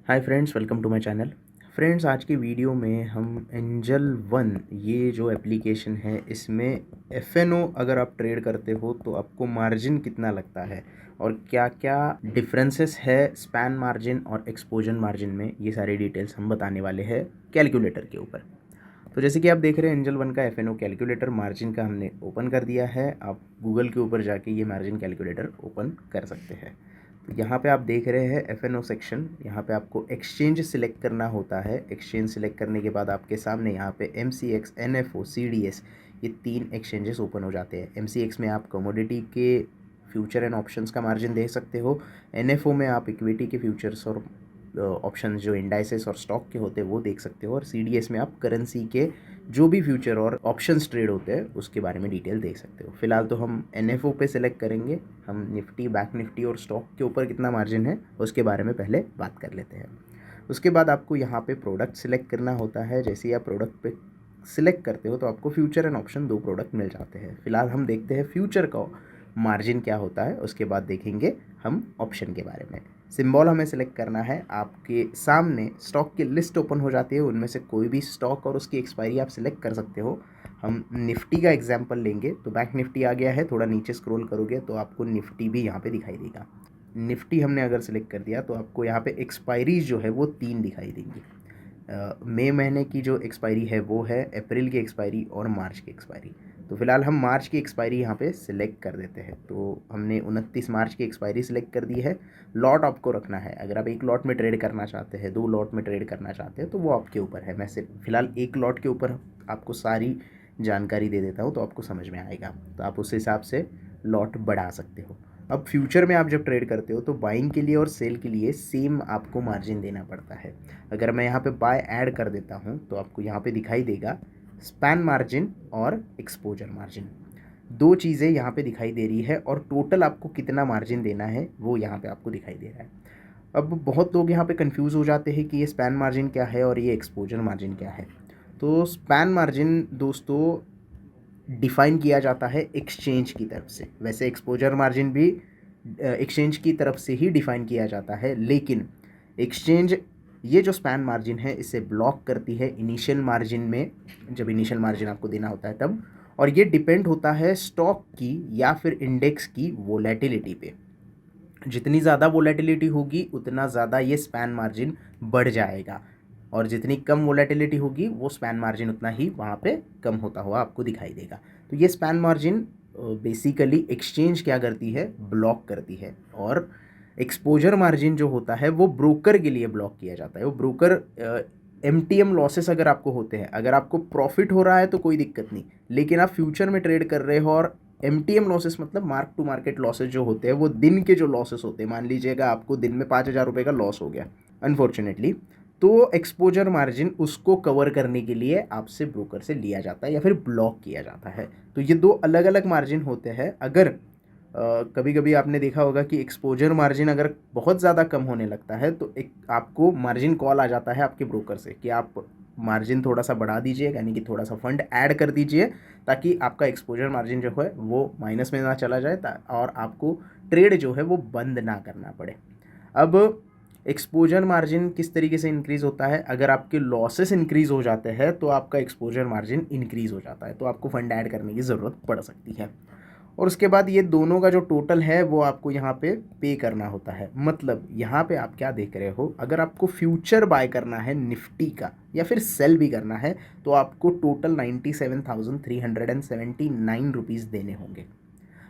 Hi friends, welcome to my channel. Friends, आज की video में हम एंजल वन ये जो एप्लीकेशन है इसमें एफ अगर आप ट्रेड करते हो तो आपको मार्जिन कितना लगता है और क्या क्या डिफरेंसेस है स्पैन मार्जिन और एक्सपोजर मार्जिन में, ये सारी डिटेल्स हम बताने वाले हैं कैलकुलेटर के ऊपर। तो जैसे कि आप देख रहे हैं एंजल वन का एफ कैलकुलेटर मार्जिन का हमने ओपन कर दिया है। आप गूगल के ऊपर जाके ये मार्जिन कैलकुलेटर ओपन कर सकते हैं। यहाँ पे आप देख रहे हैं एफ सेक्शन। यहाँ पे आपको एक्सचेंज सिलेक्ट करना होता है। एक्सचेंज सिलेक्ट करने के बाद आपके सामने यहाँ पे MCX, NFO, CDS ये 3 एक्सचेंजेस ओपन हो जाते हैं। MCX में आप कमोडिटी के फ्यूचर एंड ऑप्शंस का मार्जिन दे सकते हो। NFO में आप इक्विटी के फ्यूचर्स और ऑप्शंस जो इंडाइसेस और स्टॉक के होते हैं वो देख सकते हो। और CDS में आप करेंसी के जो भी फ्यूचर और ऑप्शंस ट्रेड होते हैं उसके बारे में डिटेल देख सकते हो। फिलहाल तो हम NFO पे सिलेक्ट करेंगे। हम निफ्टी, बैंक निफ्टी और स्टॉक के ऊपर कितना मार्जिन है उसके बारे में पहले बात कर लेते हैं। उसके बाद आपको यहाँ पे प्रोडक्ट सिलेक्ट करना होता है। जैसे ही आप प्रोडक्ट पे सिलेक्ट करते हो तो आपको फ्यूचर एंड ऑप्शन 2 प्रोडक्ट मिल जाते हैं। फिलहाल हम देखते हैं फ्यूचर का मार्जिन क्या होता है, उसके बाद देखेंगे हम ऑप्शन के बारे में। सिंबल हमें सिलेक्ट करना है। आपके सामने स्टॉक की लिस्ट ओपन हो जाती है, उनमें से कोई भी स्टॉक और उसकी एक्सपायरी आप सिलेक्ट कर सकते हो। हम निफ्टी का एग्जांपल लेंगे तो बैंक निफ्टी आ गया है। थोड़ा नीचे स्क्रॉल करोगे तो आपको निफ्टी भी यहाँ पे दिखाई देगा। निफ्टी हमने अगर सिलेक्ट कर दिया तो आपको यहाँ पे एक्सपायरीज जो है वो 3 दिखाई देंगी। मई महीने की जो एक्सपायरी है वो है, अप्रैल की एक्सपायरी और मार्च की एक्सपायरी। तो फिलहाल हम मार्च की एक्सपायरी यहाँ पे सिलेक्ट कर देते हैं। तो हमने 29 मार्च की एक्सपायरी सिलेक्ट कर दी है। लॉट आपको रखना है। अगर आप 1 लॉट में ट्रेड करना चाहते हैं, 2 लॉट में ट्रेड करना चाहते हैं तो वो आपके ऊपर है। मैं सिर्फ फिलहाल 1 लॉट के ऊपर आपको सारी जानकारी दे देता हूँ तो आपको समझ में आएगा। तो आप उस हिसाब से लॉट बढ़ा सकते हो। अब फ्यूचर में आप जब ट्रेड करते हो तो बाइंग के लिए और सेल के लिए सेम आपको मार्जिन देना पड़ता है। अगर मैं यहाँ पे बाय ऐड कर देता हूँ तो आपको यहाँ पे दिखाई देगा स्पैन मार्जिन और एक्सपोजर मार्जिन, 2 चीज़ें यहाँ पे दिखाई दे रही है। और टोटल आपको कितना मार्जिन देना है वो यहाँ पे आपको दिखाई दे रहा है। अब बहुत लोग यहाँ पे कंफ्यूज हो जाते हैं कि ये स्पैन मार्जिन क्या है और ये एक्सपोजर मार्जिन क्या है। तो स्पैन मार्जिन दोस्तों डिफ़ाइन किया जाता है एक्सचेंज की तरफ से। वैसे एक्सपोजर मार्जिन भी एक्सचेंज की तरफ से ही डिफ़ाइन किया जाता है, लेकिन एक्सचेंज ये जो स्पैन मार्जिन है इसे ब्लॉक करती है इनिशियल मार्जिन में, जब इनिशियल मार्जिन आपको देना होता है तब। और ये डिपेंड होता है स्टॉक की या फिर इंडेक्स की वोलेटिलिटी पे। जितनी ज़्यादा वोलेटिलिटी होगी उतना ज़्यादा ये स्पैन मार्जिन बढ़ जाएगा, और जितनी कम वोलेटिलिटी होगी वो स्पैन मार्जिन उतना ही वहाँ पे कम होता हुआ आपको दिखाई देगा। तो ये स्पैन मार्जिन बेसिकली एक्सचेंज क्या करती है, ब्लॉक करती है। और एक्सपोजर मार्जिन जो होता है वो ब्रोकर के लिए ब्लॉक किया जाता है। वो ब्रोकर MTM लॉसेस अगर आपको होते हैं, अगर आपको प्रॉफिट हो रहा है तो कोई दिक्कत नहीं, लेकिन आप फ्यूचर में ट्रेड कर रहे हो और MTM लॉसेस मतलब मार्क टू मार्केट लॉसेस जो होते हैं वो दिन के जो लॉसेस होते हैं, मान लीजिएगा आपको दिन में 5,000 रुपये का लॉस हो गया अनफॉर्चुनेटली, तो एक्सपोजर मार्जिन उसको कवर करने के लिए आपसे ब्रोकर से लिया जाता है या फिर ब्लॉक किया जाता है। तो ये 2 अलग अलग मार्जिन होते हैं। अगर कभी कभी आपने देखा होगा कि एक्सपोजर मार्जिन अगर बहुत ज़्यादा कम होने लगता है तो एक आपको मार्जिन कॉल आ जाता है आपके ब्रोकर से कि आप मार्जिन थोड़ा सा बढ़ा दीजिए, यानी कि थोड़ा सा फंड ऐड कर दीजिए ताकि आपका एक्सपोजर मार्जिन जो है वो माइनस में ना चला जाए और आपको ट्रेड जो है वो बंद ना करना पड़े। अब एक्सपोजर मार्जिन किस तरीके से इंक्रीज़ होता है, अगर आपके लॉसेस इंक्रीज़ हो जाते हैं तो आपका एक्सपोजर मार्जिन इंक्रीज़ हो जाता है, तो आपको फंड ऐड करने की ज़रूरत पड़ सकती है। और उसके बाद ये दोनों का जो टोटल है वो आपको यहाँ पे करना होता है। मतलब यहाँ पे आप क्या देख रहे हो, अगर आपको फ्यूचर बाय करना है निफ्टी का या फिर सेल भी करना है तो आपको टोटल 97,379 रुपीज़ देने होंगे।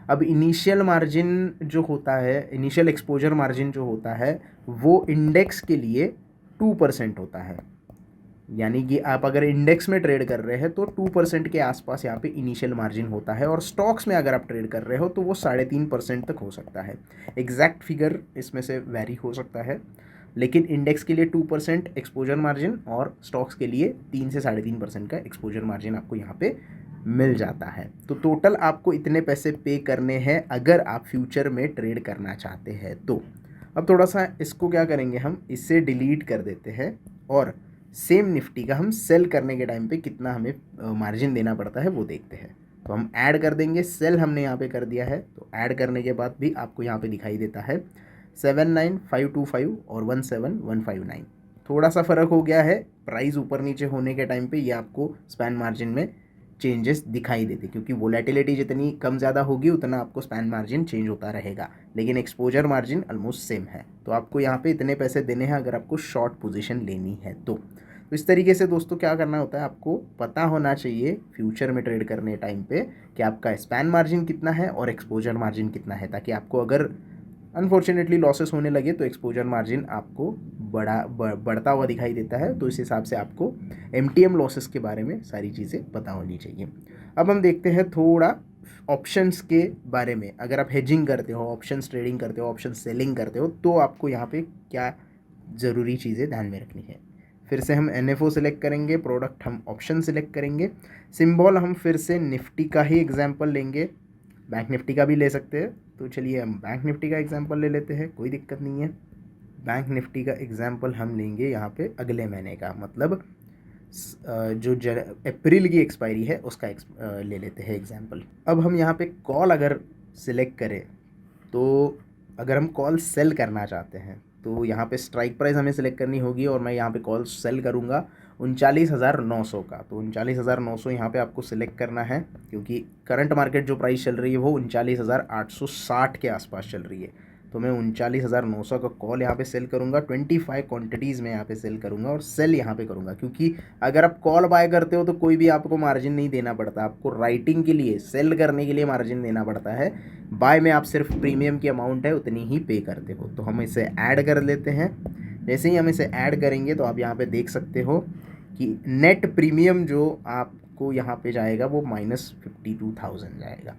अब इनिशियल मार्जिन जो होता है, इनिशियल एक्सपोजर मार्जिन जो होता है वो इंडेक्स के लिए 2% होता है। यानी कि आप अगर इंडेक्स में ट्रेड कर रहे हैं तो 2% के आसपास यहाँ पे इनिशियल मार्जिन होता है। और स्टॉक्स में अगर आप ट्रेड कर रहे हो तो वो 3.5% तक हो सकता है। एग्जैक्ट फिगर इसमें से वेरी हो सकता है, लेकिन इंडेक्स के लिए 2% एक्सपोजर मार्जिन और स्टॉक्स के लिए 3 से 3.5% का एक्सपोजर मार्जिन आपको यहाँ पे मिल जाता है। तो टोटल आपको इतने पैसे पे करने हैं अगर आप फ्यूचर में ट्रेड करना चाहते हैं तो। अब थोड़ा सा इसको क्या करेंगे, हम इससे डिलीट कर देते हैं और सेम निफ्टी का हम सेल करने के टाइम पे कितना हमें मार्जिन देना पड़ता है वो देखते हैं। तो हम ऐड कर देंगे, सेल हमने यहाँ पे कर दिया है तो ऐड करने के बाद भी आपको यहाँ पे दिखाई देता है 79525 और 17159। थोड़ा सा फ़र्क हो गया है, प्राइस ऊपर नीचे होने के टाइम पे ये आपको स्पैन मार्जिन में चेंजेस दिखाई देते, क्योंकि वोलेटिलिटी जितनी कम ज़्यादा होगी उतना आपको स्पैन मार्जिन चेंज होता रहेगा, लेकिन एक्सपोजर मार्जिन ऑलमोस्ट सेम है। तो आपको यहाँ पे इतने पैसे देने हैं अगर आपको शॉर्ट पोजीशन लेनी है तो इस तरीके से दोस्तों क्या करना होता है, आपको पता होना चाहिए फ्यूचर में ट्रेड करने टाइम पे कि आपका स्पैन मार्जिन कितना है और एक्सपोजर मार्जिन कितना है, ताकि आपको अगर अनफॉर्चुनेटली लॉसेस होने लगे तो एक्सपोजर मार्जिन आपको बढ़ता हुआ दिखाई देता है। तो इस हिसाब से आपको MTM लॉसेस के बारे में सारी चीज़ें पता होनी चाहिए। अब हम देखते हैं थोड़ा ऑप्शंस के बारे में। अगर आप हेजिंग करते हो, ऑप्शंस ट्रेडिंग करते हो, ऑप्शन सेलिंग करते हो, तो आपको यहाँ पे क्या ज़रूरी चीज़ें ध्यान में रखनी है। फिर से हम NFO सिलेक्ट करेंगे, प्रोडक्ट हम ऑप्शन सिलेक्ट करेंगे, सिंबल हम फिर से निफ्टी का ही एग्जाम्पल लेंगे, बैंक निफ्टी का भी ले सकते हैं। तो चलिए हम बैंक निफ्टी का एग्जाम्पल ले लेते हैं, कोई दिक्कत नहीं है। बैंक निफ्टी का एग्जाम्पल हम लेंगे यहाँ पे अगले महीने का, मतलब जो अप्रैल की एक्सपायरी है उसका ले लेते हैं एग्जाम्पल। अब हम यहाँ पे कॉल अगर सिलेक्ट करें, तो अगर हम कॉल सेल करना चाहते हैं तो यहाँ पे स्ट्राइक प्राइस हमें सिलेक्ट करनी होगी, और मैं यहाँ पे कॉल सेल करूँगा 39,900 का। तो 39,900 यहाँ पे आपको सिलेक्ट करना है, क्योंकि करंट मार्केट जो प्राइस चल रही है वो 39,860 के आसपास चल रही है। तो मैं 39,900 का कॉल यहाँ पे सेल करूँगा, 25 क्वांटिटीज़ में यहाँ पे सेल करूँगा और सेल यहाँ पे करूँगा, क्योंकि अगर आप कॉल बाय करते हो तो कोई भी आपको मार्जिन नहीं देना पड़ता, आपको राइटिंग के लिए, सेल करने के लिए मार्जिन देना पड़ता है। बाय में आप सिर्फ प्रीमियम की अमाउंट है उतनी ही पे करते हो। तो हम इसे ऐड कर लेते हैं। जैसे ही हम इसे ऐड करेंगे तो आप यहाँ पे देख सकते हो कि नेट प्रीमियम जो आपको यहाँ पे जाएगा वो -52,000 जाएगा।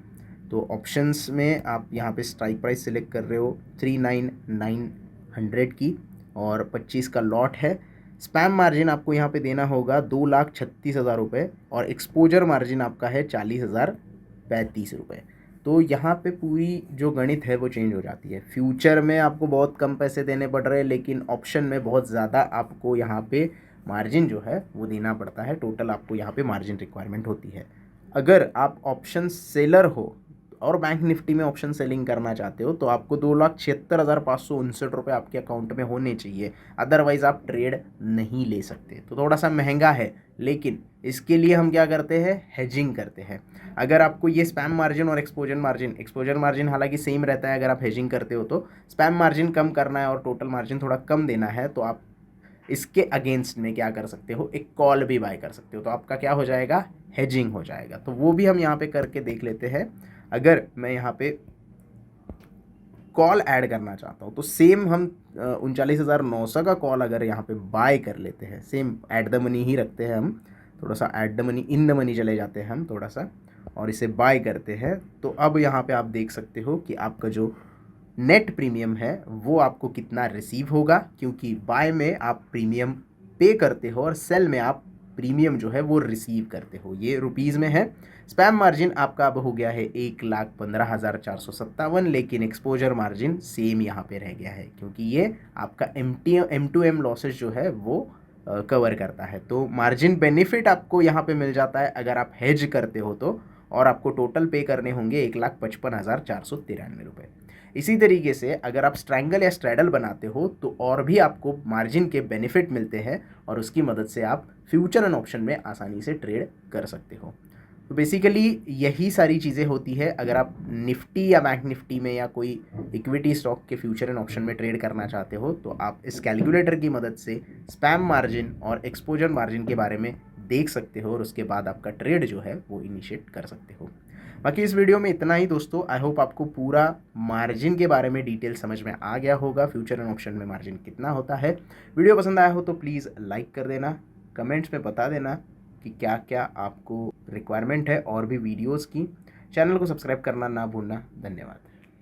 तो ऑप्शंस में आप यहाँ पे स्ट्राइक प्राइस सिलेक्ट कर रहे हो 39,900 की, और 25 का लॉट है। स्पैम मार्जिन आपको यहाँ पे देना होगा 2,36,000 रुपये, और एक्सपोजर मार्जिन आपका है 40,035 रुपये। तो यहाँ पे पूरी जो गणित है वो चेंज हो जाती है। फ्यूचर में आपको बहुत कम पैसे देने पड़ रहे हैं, लेकिन ऑप्शन में बहुत ज़्यादा आपको यहाँ पे मार्जिन जो है वो देना पड़ता है। टोटल आपको यहाँ पे मार्जिन रिक्वायरमेंट होती है। अगर आप ऑप्शन सेलर हो और बैंक निफ्टी में ऑप्शन सेलिंग करना चाहते हो तो आपको 2,76,559 रुपये आपके अकाउंट में होने चाहिए, अदरवाइज़ आप ट्रेड नहीं ले सकते। तो थोड़ा सा महंगा है, लेकिन इसके लिए हम क्या करते हैं, हेजिंग करते हैं। अगर आपको ये स्पैम मार्जिन और एक्सपोजर मार्जिन हालांकि सेम रहता है, अगर आप हेजिंग करते हो तो स्पैम मार्जिन कम करना है और टोटल मार्जिन थोड़ा कम देना है, तो आप इसके अगेंस्ट में क्या कर सकते हो, एक कॉल भी बाय कर सकते हो। तो आपका क्या हो जाएगा, हेजिंग हो जाएगा। तो वो भी हम यहाँ पे करके देख लेते हैं। अगर मैं यहाँ पे कॉल ऐड करना चाहता हूँ तो सेम हम 39,900 का कॉल अगर यहाँ पे बाय कर लेते हैं, सेम ऐड द मनी ही रखते हैं हम, थोड़ा सा add the money in the money चले जाते हैं हम थोड़ा सा, और इसे बाय करते हैं। तो अब यहाँ पे आप देख सकते हो कि आपका जो नेट प्रीमियम है वो आपको कितना रिसीव होगा, क्योंकि बाय में आप प्रीमियम पे करते हो और सेल में आप प्रीमियम जो है वो रिसीव करते हो। ये रुपीज़ में है। स्पैम मार्जिन आपका अब हो गया है 1,15,457, लेकिन एक्सपोजर मार्जिन सेम यहाँ पे रह गया है, क्योंकि ये आपका M2M लॉसेस जो है वो कवर करता है। तो मार्जिन बेनिफिट आपको यहाँ पे मिल जाता है अगर आप हेज करते हो तो, और आपको टोटल पे करने होंगे 1,55,493 रुपये। इसी तरीके से अगर आप स्ट्रैंगल या स्ट्रैडल बनाते हो तो और भी आपको मार्जिन के बेनिफिट मिलते हैं, और उसकी मदद से आप फ्यूचर एंड ऑप्शन में आसानी से ट्रेड कर सकते हो। तो बेसिकली यही सारी चीज़ें होती है। अगर आप निफ्टी या बैंक निफ्टी में या कोई इक्विटी स्टॉक के फ्यूचर एंड ऑप्शन में ट्रेड करना चाहते हो तो आप इस कैलकुलेटर की मदद से स्पैम मार्जिन और एक्सपोजर मार्जिन के बारे में देख सकते हो, और उसके बाद आपका ट्रेड जो है वो इनिशिएट कर सकते हो। बाकी इस वीडियो में इतना ही दोस्तों। आई होप आपको पूरा मार्जिन के बारे में डिटेल समझ में आ गया होगा, फ्यूचर एंड ऑप्शन में मार्जिन कितना होता है। वीडियो पसंद आया हो तो प्लीज़ लाइक कर देना, कमेंट्स में बता देना कि क्या क्या आपको रिक्वायरमेंट है और भी वीडियोज़ की। चैनल को सब्सक्राइब करना ना भूलना। धन्यवाद।